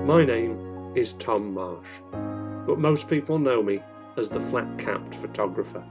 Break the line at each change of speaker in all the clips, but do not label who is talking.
My name is Tom Marsh, but most people know me as the flat-capped photographer.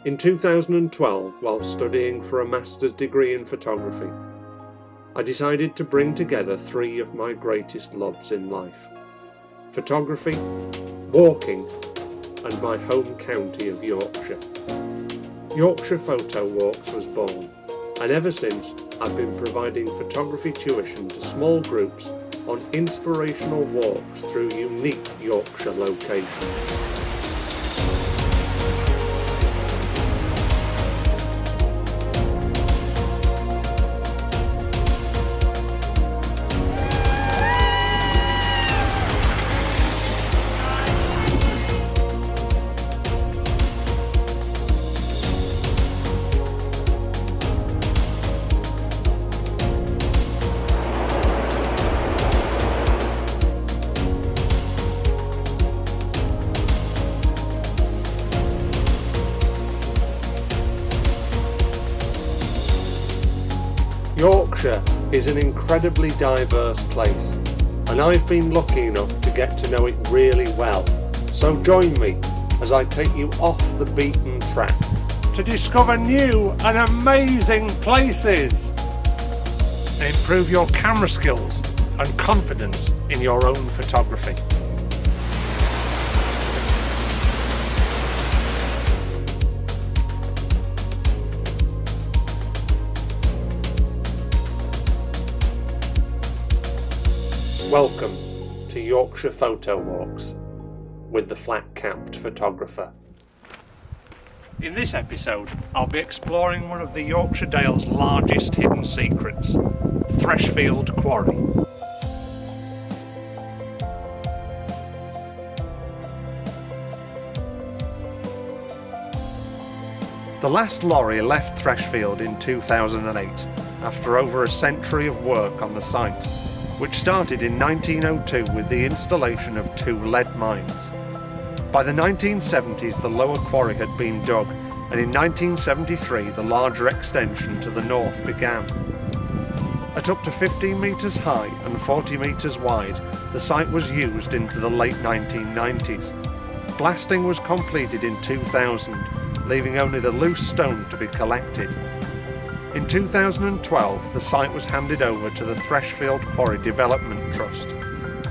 In 2012, while studying for a master's degree in photography, I decided to bring together three of my greatest loves in life: photography, walking, and my home county of Yorkshire. Yorkshire Photo Walks was born, and ever since I've been providing photography tuition to small groups on inspirational walks through unique Yorkshire locations. Yorkshire is an incredibly diverse place, and I've been lucky enough to get to know it really well. So join me as I take you off the beaten track to discover new and amazing places and improve your camera skills and confidence in your own photography. Welcome to Yorkshire Photo Walks with the flat-capped photographer. In this episode, I'll be exploring one of the Yorkshire Dales' largest hidden secrets, Threshfield Quarry. The last lorry left Threshfield in 2008 after over a century of work on the site, which started in 1902 with the installation of two lead mines. By the 1970s, the lower quarry had been dug, and in 1973 the larger extension to the north began. At up to 15 metres high and 40 metres wide, the site was used into the late 1990s. Blasting was completed in 2000, leaving only the loose stone to be collected. In 2012, the site was handed over to the Threshfield Quarry Development Trust.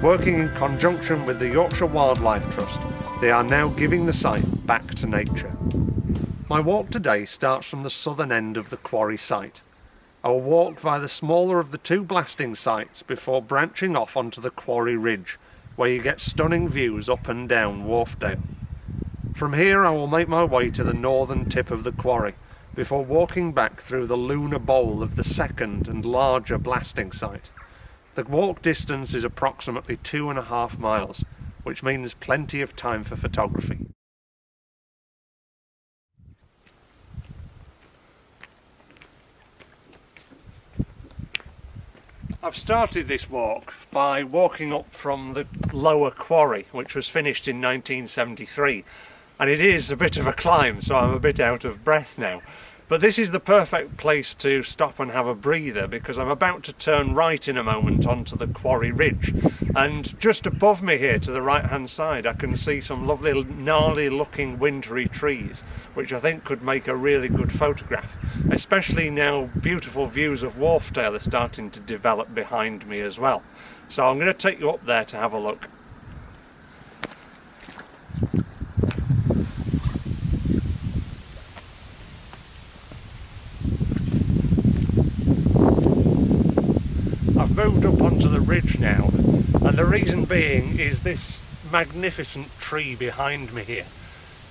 Working in conjunction with the Yorkshire Wildlife Trust, they are now giving the site back to nature. My walk today starts from the southern end of the quarry site. I will walk via the smaller of the two blasting sites before branching off onto the Quarry Ridge, where you get stunning views up and down Wharfdale. From here I will make my way to the northern tip of the quarry, before walking back through the lunar bowl of the second and larger blasting site. The walk distance is approximately 2.5 miles, which means plenty of time for photography. I've started this walk by walking up from the lower quarry, which was finished in 1973. And it is a bit of a climb, so I'm a bit out of breath now. But this is the perfect place to stop and have a breather, because I'm about to turn right in a moment onto the Quarry Ridge. And just above me here to the right hand side I can see some lovely gnarly looking wintry trees, which I think could make a really good photograph, especially now beautiful views of Wharfdale are starting to develop behind me as well. So I'm going to take you up there to have a look. I've moved up onto the ridge now, and the reason being is this magnificent tree behind me here.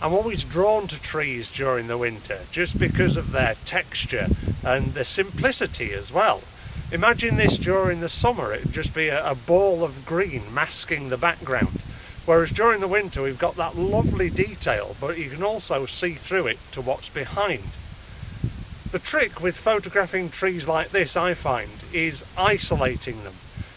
I'm always drawn to trees during the winter just because of their texture and their simplicity as well. Imagine this during the summer, it would just be a ball of green masking the background, whereas during the winter we've got that lovely detail, but you can also see through it to what's behind. The trick with photographing trees like this, I find, is isolating them.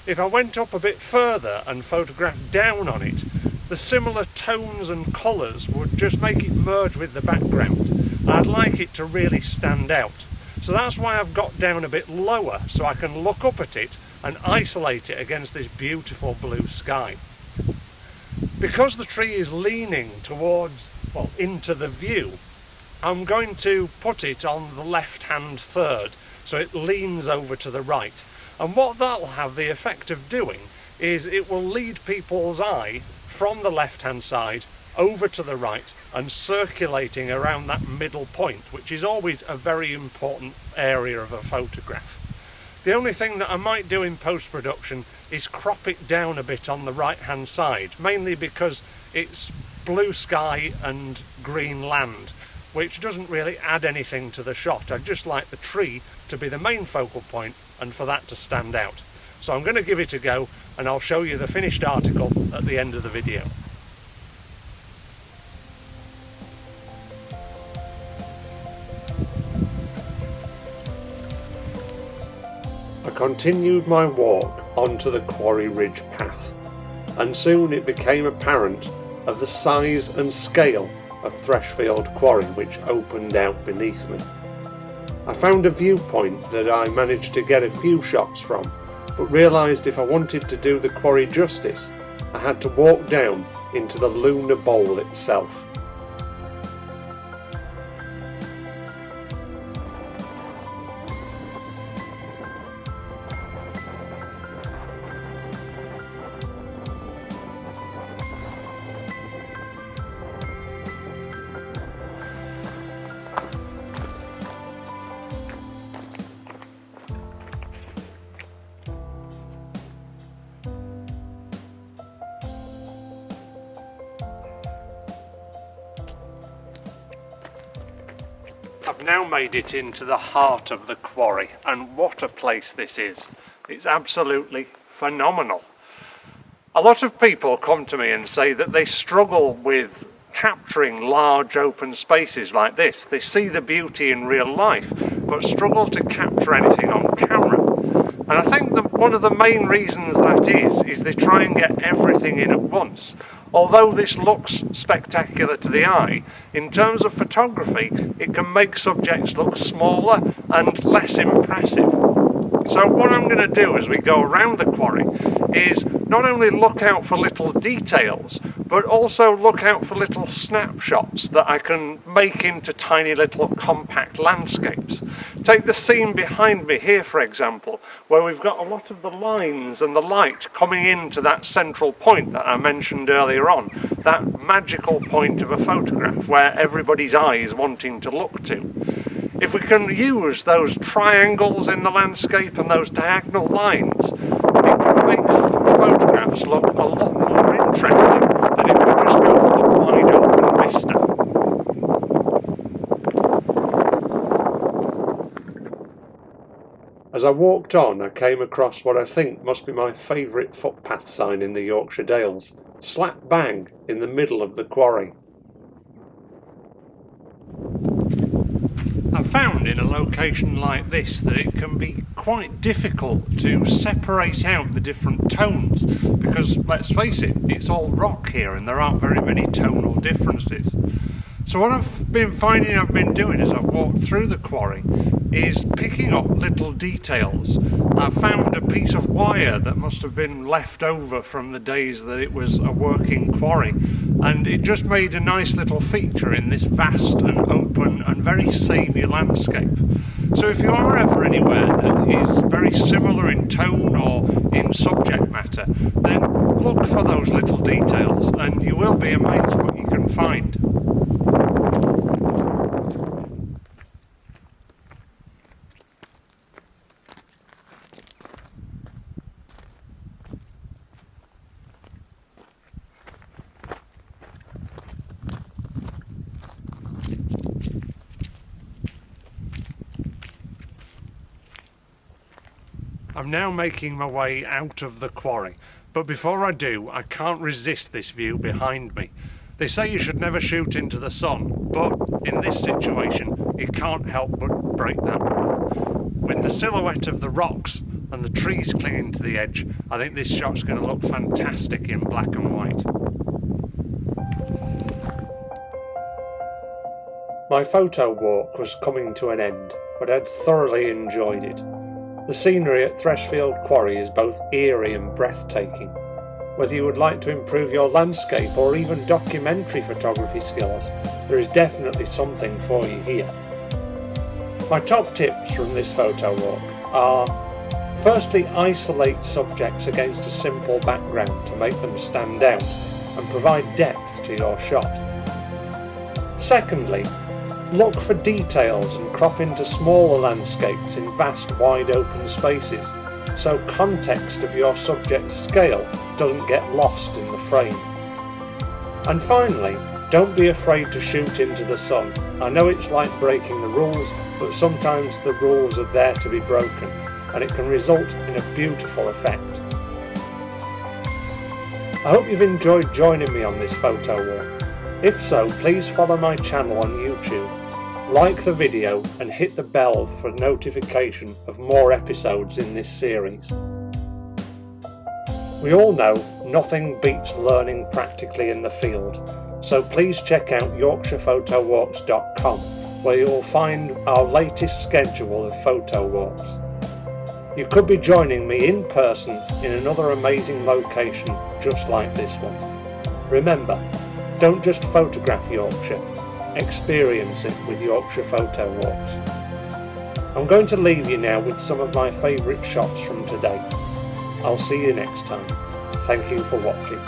If I went up a bit further and photographed down on it, the similar tones and colours would just make it merge with the background. I'd like it to really stand out. So that's why I've got down a bit lower, so I can look up at it and isolate it against this beautiful blue sky. Because the tree is leaning towards, well, into the view, I'm going to put it on the left-hand third, so it leans over to the right. And what that'll have the effect of doing is it will lead people's eye from the left-hand side over to the right and circulating around that middle point, which is always a very important area of a photograph. The only thing that I might do in post-production is crop it down a bit on the right-hand side, mainly because it's blue sky and green land, which doesn't really add anything to the shot. I'd just like the tree to be the main focal point and for that to stand out. So I'm going to give it a go, and I'll show you the finished article at the end of the video. I continued my walk onto the Quarry Ridge path, and soon it became apparent of the size and scale of Threshfield Quarry which opened out beneath me. I found a viewpoint that I managed to get a few shots from, but realised if I wanted to do the quarry justice, I had to walk down into the lunar bowl itself. I've now made it into the heart of the quarry, and what a place this is. It's absolutely phenomenal. A lot of people come to me and say that they struggle with capturing large open spaces like this. They see the beauty in real life, but struggle to capture anything on camera. And I think that one of the main reasons that is they try and get everything in at once. Although this looks spectacular to the eye, in terms of photography, it can make subjects look smaller and less impressive. So what I'm going to do as we go around the quarry is not only look out for little details, but also look out for little snapshots that I can make into tiny little compact landscapes. Take the scene behind me here, for example, where we've got a lot of the lines and the light coming into that central point that I mentioned earlier on, that magical point of a photograph where everybody's eye is wanting to look to. If we can use those triangles in the landscape and those diagonal lines, it can make photographs look a lot more interesting than if we just go for the wide open vista. As I walked on, I came across what I think must be my favourite footpath sign in the Yorkshire Dales, slap bang in the middle of the quarry. I've found in a location like this that it can be quite difficult to separate out the different tones because, let's face it, it's all rock here and there aren't very many tonal differences. So what I've been finding I've been doing as I've walked through the quarry is picking up little details. I found a piece of wire that must have been left over from the days that it was a working quarry, and it just made a nice little feature in this vast and open and very samey landscape. So if you are ever anywhere that is very similar in tone or in subject matter, then look for those little details and you will be amazed what you can find. I'm now making my way out of the quarry, but before I do, I can't resist this view behind me. They say you should never shoot into the sun, but in this situation, you can't help but break that rule. With the silhouette of the rocks and the trees clinging to the edge, I think this shot's going to look fantastic in black and white. My photo walk was coming to an end, but I'd thoroughly enjoyed it. The scenery at Threshfield Quarry is both eerie and breathtaking. Whether you would like to improve your landscape or even documentary photography skills, there is definitely something for you here. My top tips from this photo walk are: firstly, isolate subjects against a simple background to make them stand out and provide depth to your shot. Secondly, look for details and crop into smaller landscapes in vast wide open spaces, so context of your subject's scale doesn't get lost in the frame. And finally, don't be afraid to shoot into the sun. I know it's like breaking the rules, but sometimes the rules are there to be broken, and it can result in a beautiful effect. I hope you've enjoyed joining me on this photo walk. If so, please follow my channel on YouTube, like the video and hit the bell for notification of more episodes in this series. We all know nothing beats learning practically in the field, so please check out YorkshirePhotoWalks.com, where you will find our latest schedule of photo walks. You could be joining me in person in another amazing location just like this one. Remember, don't just photograph Yorkshire, experience it with Yorkshire Photo Walks. I'm going to leave you now with some of my favourite shots from today. I'll see you next time. Thank you for watching.